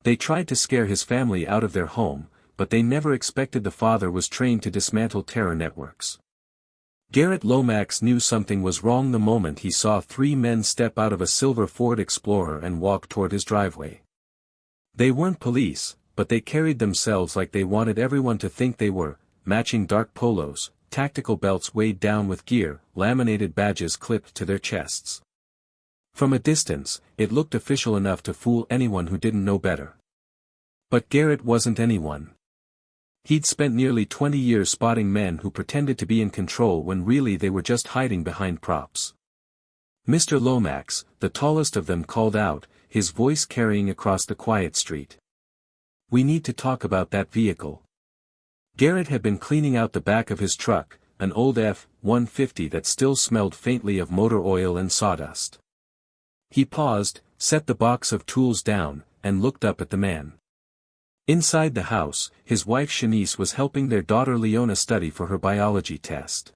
They tried to scare his family out of their home, but they never expected the father was trained to dismantle terror networks. Garrett Lomax knew something was wrong the moment he saw three men step out of a silver Ford Explorer and walk toward his driveway. They weren't police, but they carried themselves like they wanted everyone to think they were, matching dark polos, tactical belts weighed down with gear, laminated badges clipped to their chests. From a distance, it looked official enough to fool anyone who didn't know better. But Garrett wasn't anyone. He'd spent nearly 20 years spotting men who pretended to be in control when really they were just hiding behind props. Mr. Lomax, the tallest of them, called out, his voice carrying across the quiet street. "We need to talk about that vehicle." Garrett had been cleaning out the back of his truck, an old F-150 that still smelled faintly of motor oil and sawdust. He paused, set the box of tools down, and looked up at the man. Inside the house, his wife Shanice was helping their daughter Leona study for her biology test.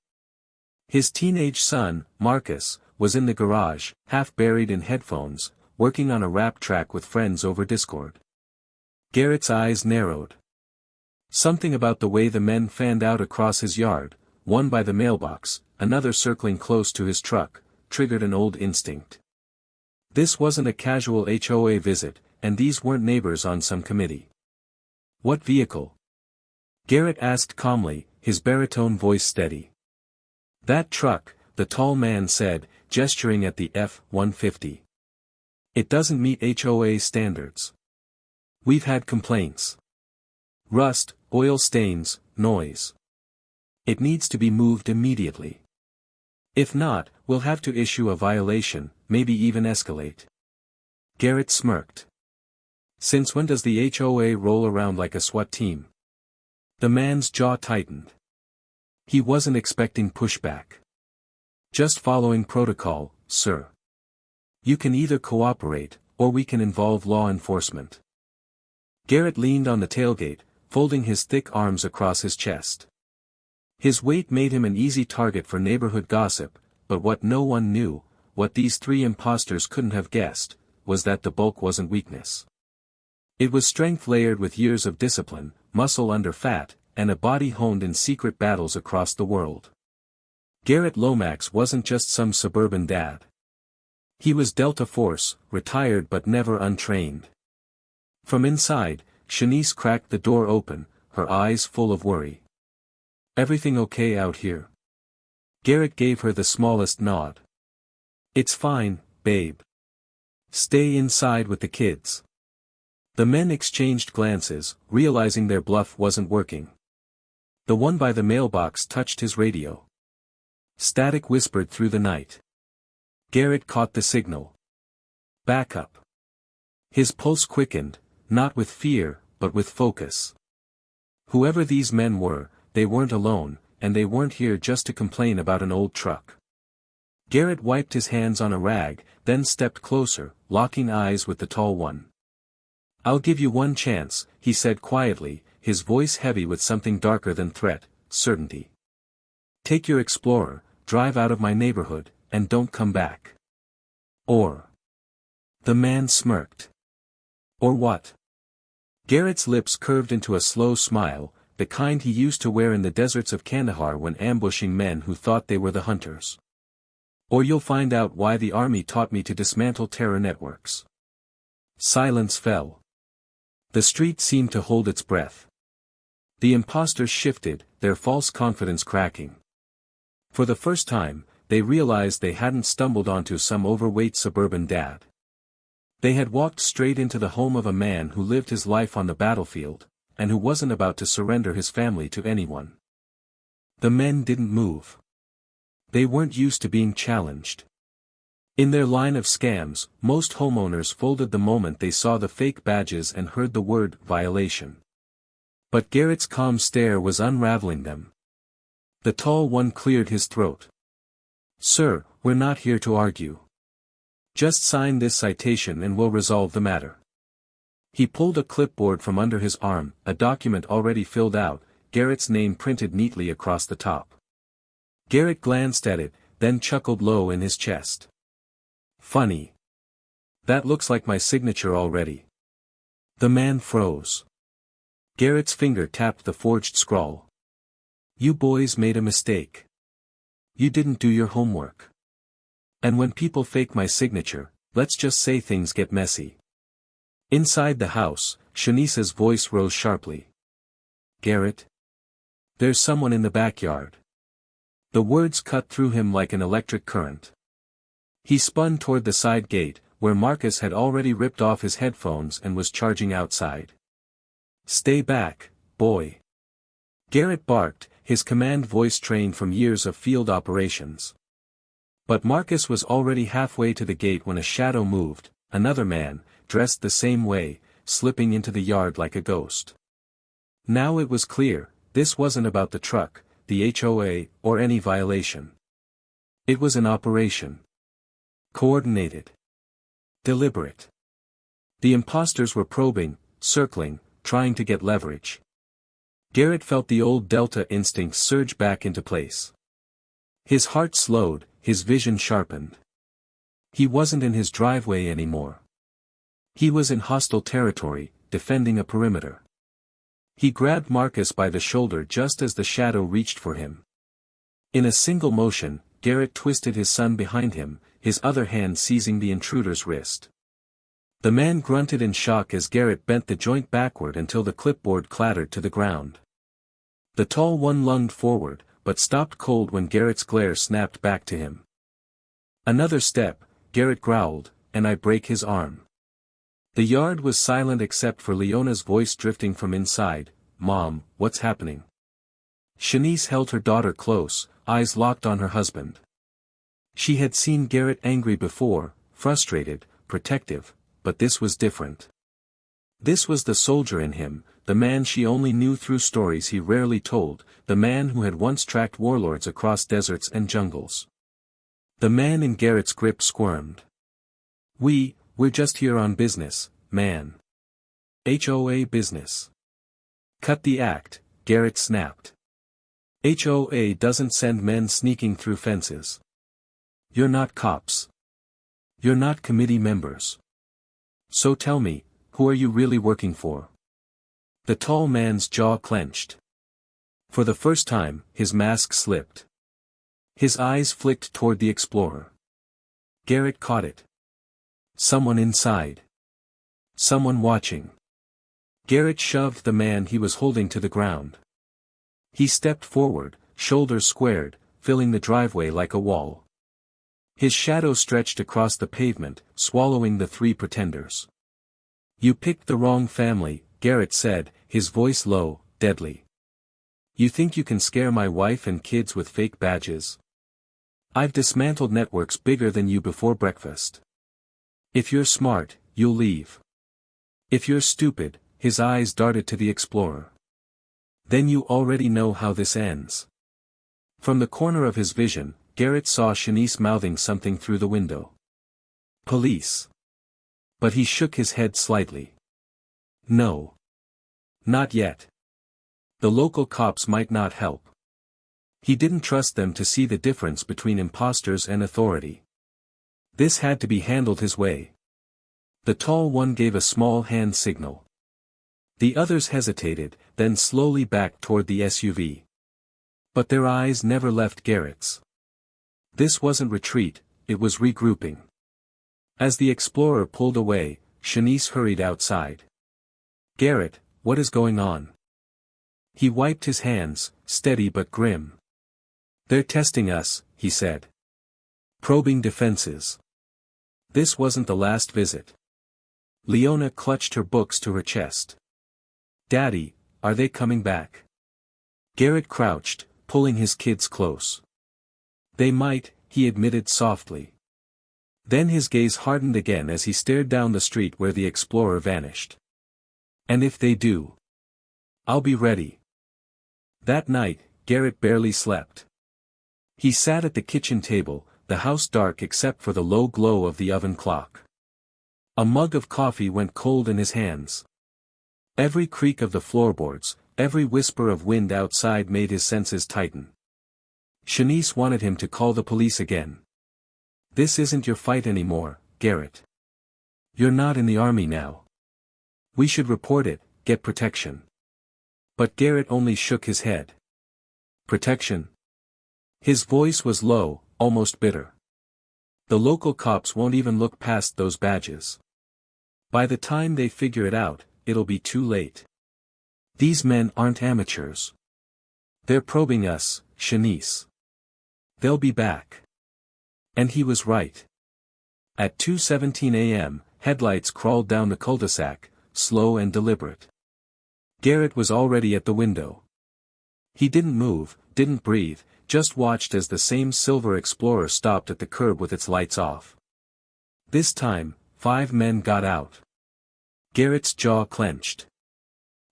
His teenage son, Marcus, was in the garage, half buried in headphones, working on a rap track with friends over Discord. Garrett's eyes narrowed. Something about the way the men fanned out across his yard, one by the mailbox, another circling close to his truck, triggered an old instinct. This wasn't a casual HOA visit, and these weren't neighbors on some committee. "What vehicle?" Garrett asked calmly, his baritone voice steady. "That truck," the tall man said, gesturing at the F-150. "It doesn't meet HOA standards. We've had complaints. Rust, oil stains, noise. It needs to be moved immediately. If not, we'll have to issue a violation, maybe even escalate." Garrett smirked. "Since when does the HOA roll around like a SWAT team?" The man's jaw tightened. He wasn't expecting pushback. "Just following protocol, sir. You can either cooperate, or we can involve law enforcement." Garrett leaned on the tailgate, folding his thick arms across his chest. His weight made him an easy target for neighborhood gossip, but what no one knew, what these three imposters couldn't have guessed, was that the bulk wasn't weakness. It was strength layered with years of discipline, muscle under fat, and a body honed in secret battles across the world. Garrett Lomax wasn't just some suburban dad. He was Delta Force, retired but never untrained. From inside, Shanice cracked the door open, her eyes full of worry. "Everything okay out here?" Garrett gave her the smallest nod. "It's fine, babe. Stay inside with the kids." The men exchanged glances, realizing their bluff wasn't working. The one by the mailbox touched his radio. Static whispered through the night. Garrett caught the signal. "Back up." His pulse quickened, not with fear, but with focus. Whoever these men were, they weren't alone, and they weren't here just to complain about an old truck. Garrett wiped his hands on a rag, then stepped closer, locking eyes with the tall one. "I'll give you one chance," he said quietly, his voice heavy with something darker than threat, certainty. "Take your Explorer, drive out of my neighborhood, and don't come back. Or..." The man smirked. "Or what?" Garrett's lips curved into a slow smile, the kind he used to wear in the deserts of Kandahar when ambushing men who thought they were the hunters. "Or you'll find out why the army taught me to dismantle terror networks." Silence fell. The street seemed to hold its breath. The imposters shifted, their false confidence cracking. For the first time, they realized they hadn't stumbled onto some overweight suburban dad. They had walked straight into the home of a man who lived his life on the battlefield, and who wasn't about to surrender his family to anyone. The men didn't move. They weren't used to being challenged. In their line of scams, most homeowners folded the moment they saw the fake badges and heard the word violation. But Garrett's calm stare was unraveling them. The tall one cleared his throat. "Sir, we're not here to argue. Just sign this citation and we'll resolve the matter." He pulled a clipboard from under his arm, a document already filled out, Garrett's name printed neatly across the top. Garrett glanced at it, then chuckled low in his chest. "Funny. That looks like my signature already." The man froze. Garrett's finger tapped the forged scrawl. You boys made a mistake. You didn't do your homework. And when people fake my signature, let's just say things get messy. Inside the house, Shanice's voice rose sharply. Garrett? There's someone in the backyard. The words cut through him like an electric current. He spun toward the side gate, where Marcus had already ripped off his headphones and was charging outside. Stay back, boy. Garrett barked, his command voice trained from years of field operations. But Marcus was already halfway to the gate when a shadow moved, another man, dressed the same way, slipping into the yard like a ghost. Now it was clear, this wasn't about the truck, the HOA, or any violation. It was an operation. Coordinated. Deliberate. The imposters were probing, circling, trying to get leverage. Garrett felt the old Delta instincts surge back into place. His heart slowed, his vision sharpened. He wasn't in his driveway anymore. He was in hostile territory, defending a perimeter. He grabbed Marcus by the shoulder just as the shadow reached for him. In a single motion, Garrett twisted his son behind him, his other hand seizing the intruder's wrist. The man grunted in shock as Garrett bent the joint backward until the clipboard clattered to the ground. The tall one lunged forward, but stopped cold when Garrett's glare snapped back to him. Another step, Garrett growled, and I break his arm. The yard was silent except for Leona's voice drifting from inside. Mom, what's happening? Shanice held her daughter close, eyes locked on her husband. She had seen Garrett angry before, frustrated, protective, but this was different. This was the soldier in him, the man she only knew through stories he rarely told, the man who had once tracked warlords across deserts and jungles. The man in Garrett's grip squirmed. We're just here on business, man. HOA business. Cut the act, Garrett snapped. HOA doesn't send men sneaking through fences. You're not cops. You're not committee members. So tell me, who are you really working for? The tall man's jaw clenched. For the first time, his mask slipped. His eyes flicked toward the explorer. Garrett caught it. Someone inside. Someone watching. Garrett shoved the man he was holding to the ground. He stepped forward, shoulders squared, filling the driveway like a wall. His shadow stretched across the pavement, swallowing the three pretenders. You picked the wrong family, Garrett said, his voice low, deadly. You think you can scare my wife and kids with fake badges? I've dismantled networks bigger than you before breakfast. If you're smart, you'll leave. If you're stupid, his eyes darted to the explorer. Then you already know how this ends. From the corner of his vision, Garrett saw Shanice mouthing something through the window. Police. But he shook his head slightly. No. Not yet. The local cops might not help. He didn't trust them to see the difference between imposters and authority. This had to be handled his way. The tall one gave a small hand signal. The others hesitated, then slowly backed toward the SUV. But their eyes never left Garrett's. This wasn't retreat, it was regrouping. As the explorer pulled away, Shanice hurried outside. Garrett, what is going on? He wiped his hands, steady but grim. They're testing us, he said. Probing defenses. This wasn't the last visit. Leona clutched her books to her chest. Daddy, are they coming back? Garrett crouched, pulling his kids close. They might, he admitted softly. Then his gaze hardened again as he stared down the street where the explorer vanished. And if they do? I'll be ready. That night, Garrett barely slept. He sat at the kitchen table, the house dark except for the low glow of the oven clock. A mug of coffee went cold in his hands. Every creak of the floorboards, every whisper of wind outside made his senses tighten. Shanice wanted him to call the police again. This isn't your fight anymore, Garrett. You're not in the army now. We should report it, get protection. But Garrett only shook his head. Protection? His voice was low, almost bitter. The local cops won't even look past those badges. By the time they figure it out, it'll be too late. These men aren't amateurs. They're probing us, Shanice. They'll be back. And he was right. At 2:17 a.m., headlights crawled down the cul-de-sac, slow and deliberate. Garrett was already at the window. He didn't move, didn't breathe, just watched as the same silver Explorer stopped at the curb with its lights off. This time, 5 men got out. Garrett's jaw clenched.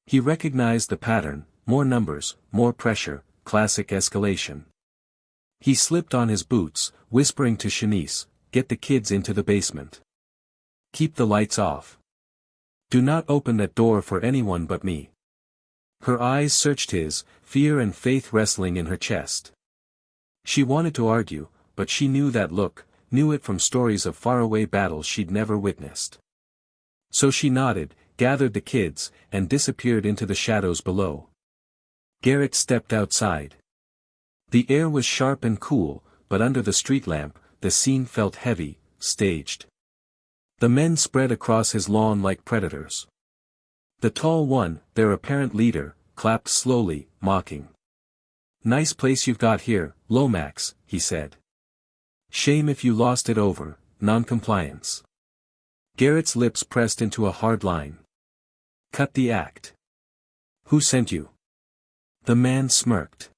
He recognized the pattern: more numbers, more pressure, classic escalation. He slipped on his boots, whispering to Shanice, "Get the kids into the basement. Keep the lights off. Do not open that door for anyone but me." Her eyes searched his, fear and faith wrestling in her chest. She wanted to argue, but she knew that look, knew it from stories of faraway battles she'd never witnessed. So she nodded, gathered the kids, and disappeared into the shadows below. Garrett stepped outside. The air was sharp and cool, but under the street lamp, the scene felt heavy, staged. The men spread across his lawn like predators. The tall one, their apparent leader, clapped slowly, mocking. "Nice place you've got here, Lomax," he said. "Shame if you lost it over non-compliance." Garrett's lips pressed into a hard line. "Cut the act." "Who sent you?" The man smirked.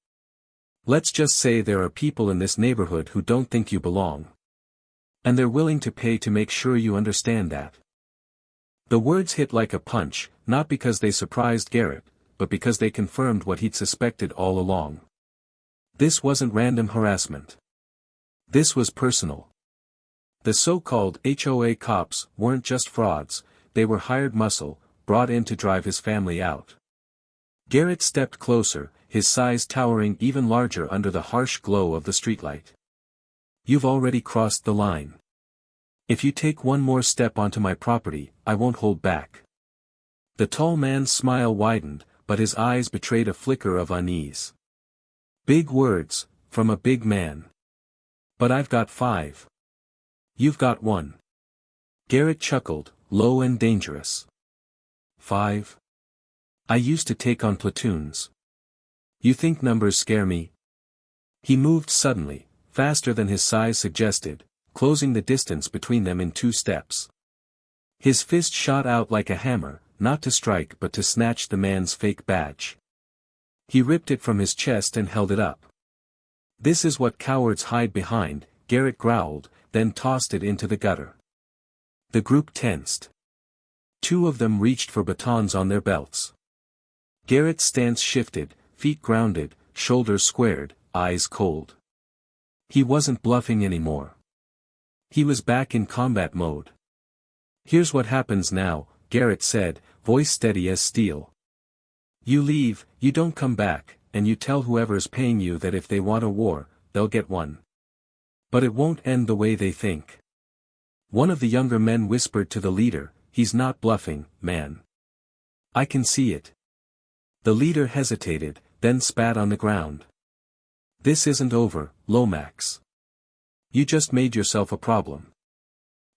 "Let's just say there are people in this neighborhood who don't think you belong. And they're willing to pay to make sure you understand that." The words hit like a punch, not because they surprised Garrett, but because they confirmed what he'd suspected all along. This wasn't random harassment. This was personal. The so-called HOA cops weren't just frauds, they were hired muscle, brought in to drive his family out. Garrett stepped closer, his size towering even larger under the harsh glow of the streetlight. "You've already crossed the line. If you take one more step onto my property, I won't hold back." The tall man's smile widened, but his eyes betrayed a flicker of unease. "Big words, from a big man. But I've got 5. You've got 1. Garrett chuckled, low and dangerous. 5? I used to take on platoons. You think numbers scare me?" He moved suddenly, faster than his size suggested, closing the distance between them in 2 steps. His fist shot out like a hammer, not to strike but to snatch the man's fake badge. He ripped it from his chest and held it up. "This is what cowards hide behind," Garrett growled, then tossed it into the gutter. The group tensed. 2 of them reached for batons on their belts. Garrett's stance shifted, feet grounded, shoulders squared, eyes cold. He wasn't bluffing anymore. He was back in combat mode. "Here's what happens now," Garrett said, voice steady as steel. "You leave, you don't come back, and you tell whoever's paying you that if they want a war, they'll get one. But it won't end the way they think." One of the younger men whispered to the leader, "He's not bluffing, man. I can see it." The leader hesitated, then spat on the ground. "This isn't over, Lomax. You just made yourself a problem."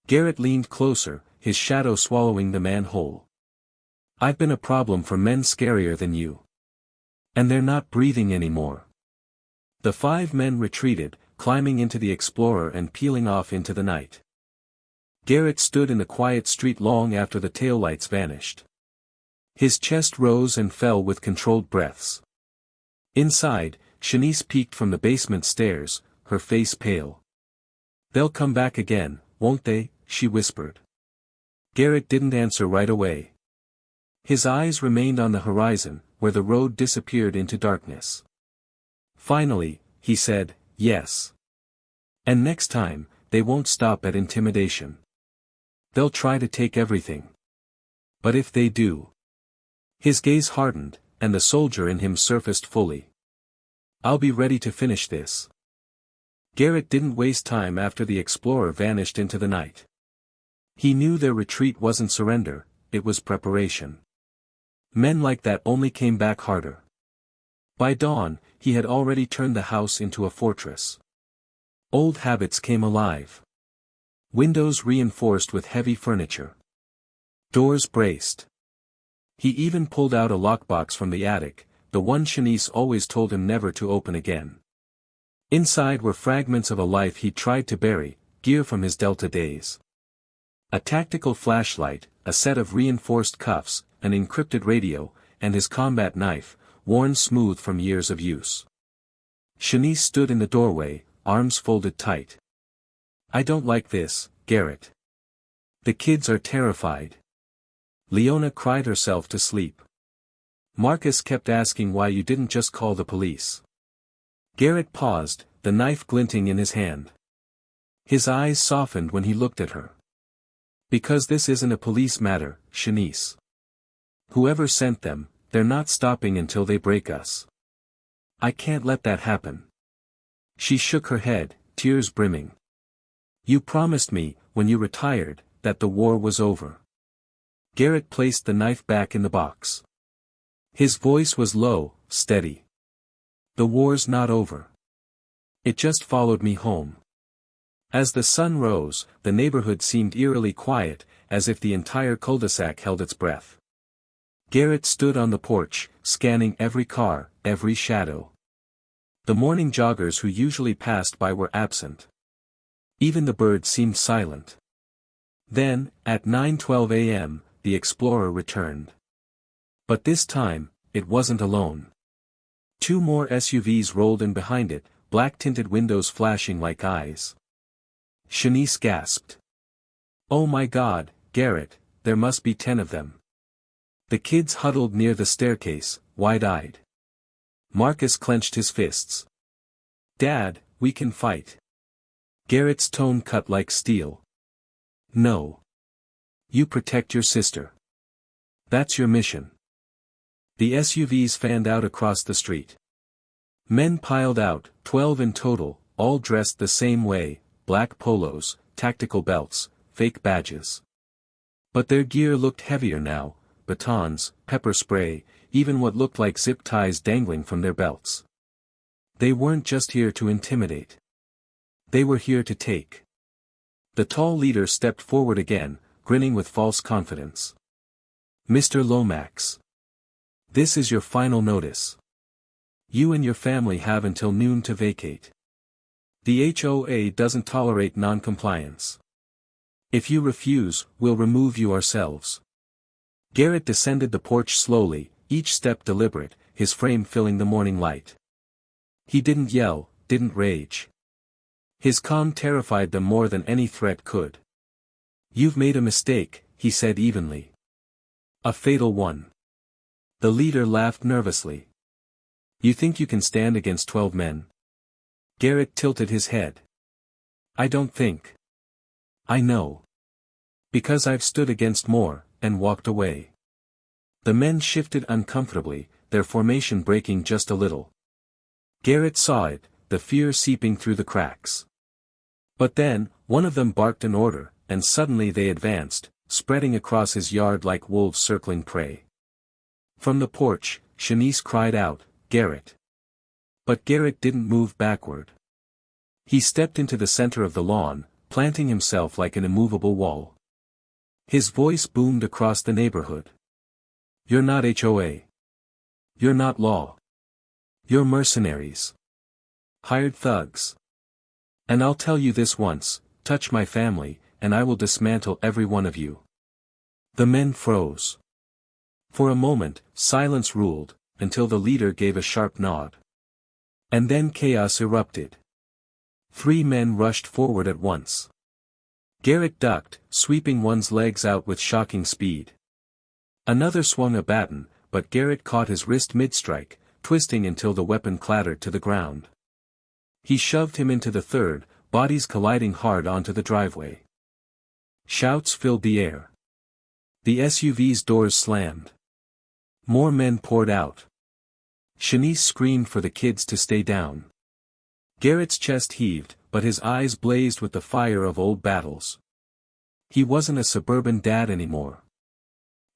Garrett leaned closer, his shadow swallowing the man whole. "I've been a problem for men scarier than you. And they're not breathing anymore." The 5 men retreated, climbing into the Explorer and peeling off into the night. Garrett stood in the quiet street long after the taillights vanished. His chest rose and fell with controlled breaths. Inside, Shanice peeked from the basement stairs, her face pale. "They'll come back again, won't they?" she whispered. Garrett didn't answer right away. His eyes remained on the horizon, where the road disappeared into darkness. Finally, he said, "Yes. And next time, they won't stop at intimidation. They'll try to take everything. But if they do..." His gaze hardened, and the soldier in him surfaced fully. "I'll be ready to finish this." Garrett didn't waste time after the Explorer vanished into the night. He knew their retreat wasn't surrender, it was preparation. Men like that only came back harder. By dawn, he had already turned the house into a fortress. Old habits came alive. Windows reinforced with heavy furniture. Doors braced. He even pulled out a lockbox from the attic, the one Shanice always told him never to open again. Inside were fragments of a life he'd tried to bury, gear from his Delta days. A tactical flashlight, a set of reinforced cuffs, an encrypted radio, and his combat knife, worn smooth from years of use. Shanice stood in the doorway, arms folded tight. "I don't like this, Garrett. The kids are terrified." Leona cried herself to sleep. Marcus kept asking why you didn't just call the police. Garrett paused, the knife glinting in his hand. His eyes softened when he looked at her. "Because this isn't a police matter, Shanice. Whoever sent them, they're not stopping until they break us. I can't let that happen." She shook her head, tears brimming. "You promised me, when you retired, that the war was over." Garrett placed the knife back in the box. His voice was low, steady. "The war's not over. It just followed me home." As the sun rose, the neighborhood seemed eerily quiet, as if the entire cul-de-sac held its breath. Garrett stood on the porch, scanning every car, every shadow. The morning joggers who usually passed by were absent. Even the birds seemed silent. Then, at 9:12 a.m., the Explorer returned. But this time, it wasn't alone. Two more SUVs rolled in behind it, black-tinted windows flashing like eyes. Shanice gasped. "Oh my God, Garrett, there must be 10 of them." The kids huddled near the staircase, wide-eyed. Marcus clenched his fists. "Dad, we can fight." Garrett's tone cut like steel. "No. You protect your sister. That's your mission." The SUVs fanned out across the street. Men piled out, 12 in total, all dressed the same way, black polos, tactical belts, fake badges. But their gear looked heavier now, batons, pepper spray, even what looked like zip ties dangling from their belts. They weren't just here to intimidate. They were here to take. The tall leader stepped forward again, grinning with false confidence. "Mr. Lomax. This is your final notice. You and your family have until noon to vacate. The HOA doesn't tolerate non-compliance. If you refuse, we'll remove you ourselves." Garrett descended the porch slowly, each step deliberate, his frame filling the morning light. He didn't yell, didn't rage. His calm terrified them more than any threat could. "You've made a mistake," he said evenly. "A fatal one." The leader laughed nervously. "You think you can stand against 12 men?" Garrett tilted his head. "I don't think. I know. Because I've stood against more, and walked away." The men shifted uncomfortably, their formation breaking just a little. Garrett saw it, the fear seeping through the cracks. But then, one of them barked an order, and suddenly they advanced, spreading across his yard like wolves circling prey. From the porch, Shanice cried out, "Garrett." But Garrett didn't move backward. He stepped into the center of the lawn, planting himself like an immovable wall. His voice boomed across the neighborhood. "You're not HOA. You're not law. You're mercenaries. Hired thugs. And I'll tell you this once, touch my family, and I will dismantle every one of you." The men froze. For a moment, silence ruled, until the leader gave a sharp nod. And then chaos erupted. 3 men rushed forward at once. Garrett ducked, sweeping one's legs out with shocking speed. Another swung a baton, but Garrett caught his wrist mid-strike, twisting until the weapon clattered to the ground. He shoved him into the third, bodies colliding hard onto the driveway. Shouts filled the air. The SUV's doors slammed. More men poured out. Shanice screamed for the kids to stay down. Garrett's chest heaved, but his eyes blazed with the fire of old battles. He wasn't a suburban dad anymore.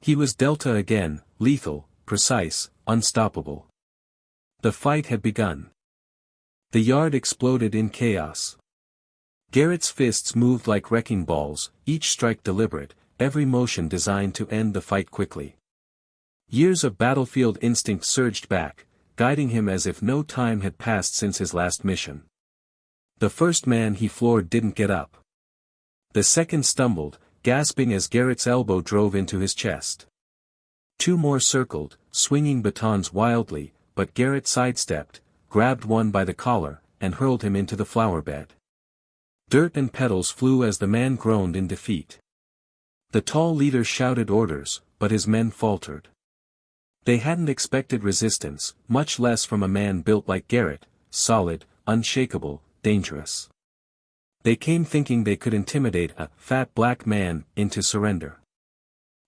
He was Delta again, lethal, precise, unstoppable. The fight had begun. The yard exploded in chaos. Garrett's fists moved like wrecking balls, each strike deliberate, every motion designed to end the fight quickly. Years of battlefield instinct surged back, guiding him as if no time had passed since his last mission. The first man he floored didn't get up. The second stumbled, gasping as Garrett's elbow drove into his chest. Two more circled, swinging batons wildly, but Garrett sidestepped, grabbed one by the collar, and hurled him into the flower bed. Dirt and petals flew as the man groaned in defeat. The tall leader shouted orders, but his men faltered. They hadn't expected resistance, much less from a man built like Garrett, solid, unshakable, dangerous. They came thinking they could intimidate a fat black man into surrender.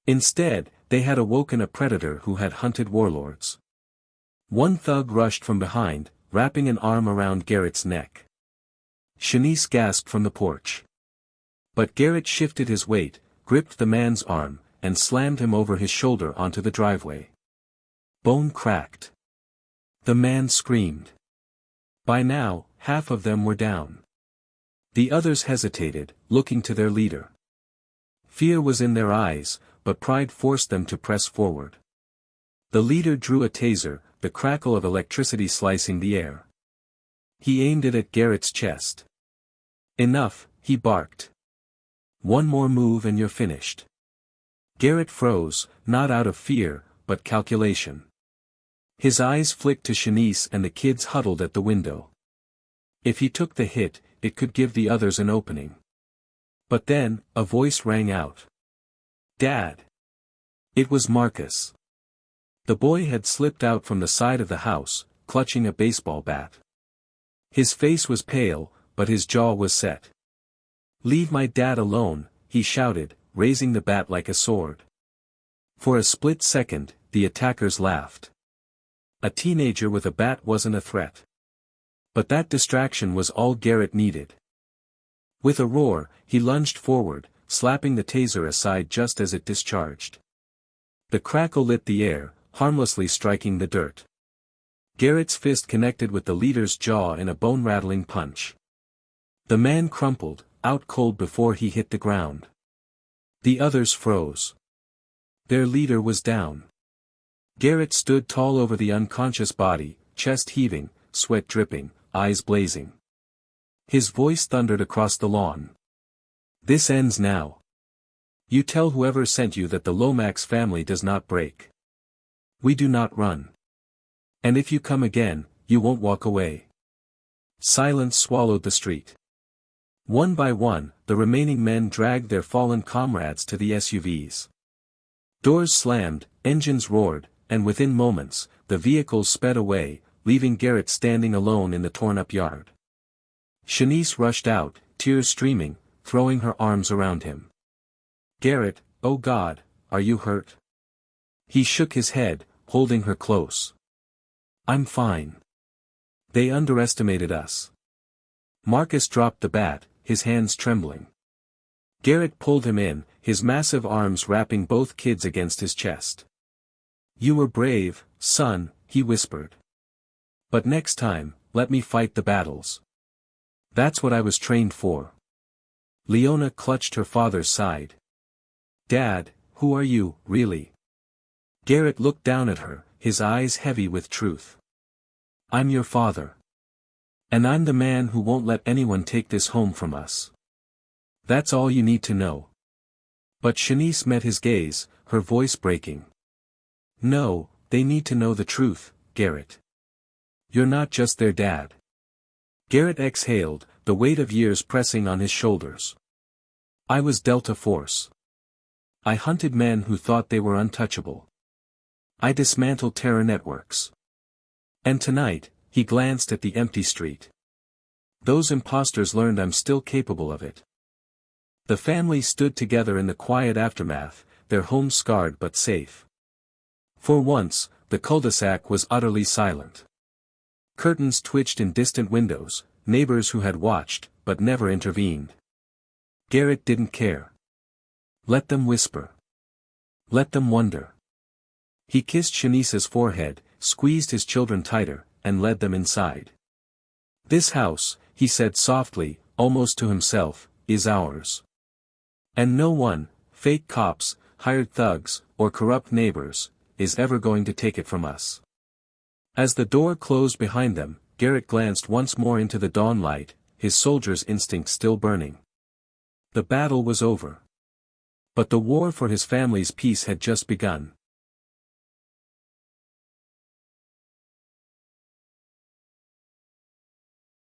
Instead, they had awoken a predator who had hunted warlords. One thug rushed from behind, wrapping an arm around Garrett's neck. Shanice gasped from the porch. But Garrett shifted his weight, gripped the man's arm, and slammed him over his shoulder onto the driveway. Bone cracked. The man screamed. By now, half of them were down. The others hesitated, looking to their leader. Fear was in their eyes, but pride forced them to press forward. The leader drew a taser, the crackle of electricity slicing the air. He aimed it at Garrett's chest. Enough, he barked. One more move and you're finished. Garrett froze, not out of fear, but calculation. His eyes flicked to Shanice and the kids huddled at the window. If he took the hit, it could give the others an opening. But then, a voice rang out. Dad! It was Marcus. The boy had slipped out from the side of the house, clutching a baseball bat. His face was pale, but his jaw was set. Leave my dad alone, he shouted, raising the bat like a sword. For a split second, the attackers laughed. A teenager with a bat wasn't a threat. But that distraction was all Garrett needed. With a roar, he lunged forward, slapping the taser aside just as it discharged. The crackle lit the air, harmlessly striking the dirt. Garrett's fist connected with the leader's jaw in a bone-rattling punch. The man crumpled, out cold before he hit the ground. The others froze. Their leader was down. Garrett stood tall over the unconscious body, chest heaving, sweat dripping, eyes blazing. His voice thundered across the lawn. This ends now. You tell whoever sent you that the Lomax family does not break. We do not run. And if you come again, you won't walk away. Silence swallowed the street. One by one, the remaining men dragged their fallen comrades to the SUVs. Doors slammed, engines roared, and within moments, the vehicles sped away, leaving Garrett standing alone in the torn-up yard. Shanice rushed out, tears streaming, throwing her arms around him. Garrett, oh God, are you hurt? He shook his head, holding her close. I'm fine. They underestimated us. Marcus dropped the bat, his hands trembling. Garrett pulled him in, his massive arms wrapping both kids against his chest. You were brave, son, he whispered. But next time, let me fight the battles. That's what I was trained for. Leona clutched her father's side. Dad, who are you, really? Garrett looked down at her, his eyes heavy with truth. I'm your father. And I'm the man who won't let anyone take this home from us. That's all you need to know. But Shanice met his gaze, her voice breaking. No, they need to know the truth, Garrett. You're not just their dad. Garrett exhaled, the weight of years pressing on his shoulders. I was Delta Force. I hunted men who thought they were untouchable. I dismantled terror networks. And tonight, he glanced at the empty street. Those imposters learned I'm still capable of it. The family stood together in the quiet aftermath, their home scarred but safe. For once, the cul-de-sac was utterly silent. Curtains twitched in distant windows, neighbors who had watched, but never intervened. Garrett didn't care. Let them whisper. Let them wonder. He kissed Shanice's forehead, squeezed his children tighter, and led them inside. This house, he said softly, almost to himself, is ours. And no one, fake cops, hired thugs, or corrupt neighbors, is ever going to take it from us. As the door closed behind them, Garrett glanced once more into the dawn light, his soldier's instinct still burning. The battle was over. But the war for his family's peace had just begun.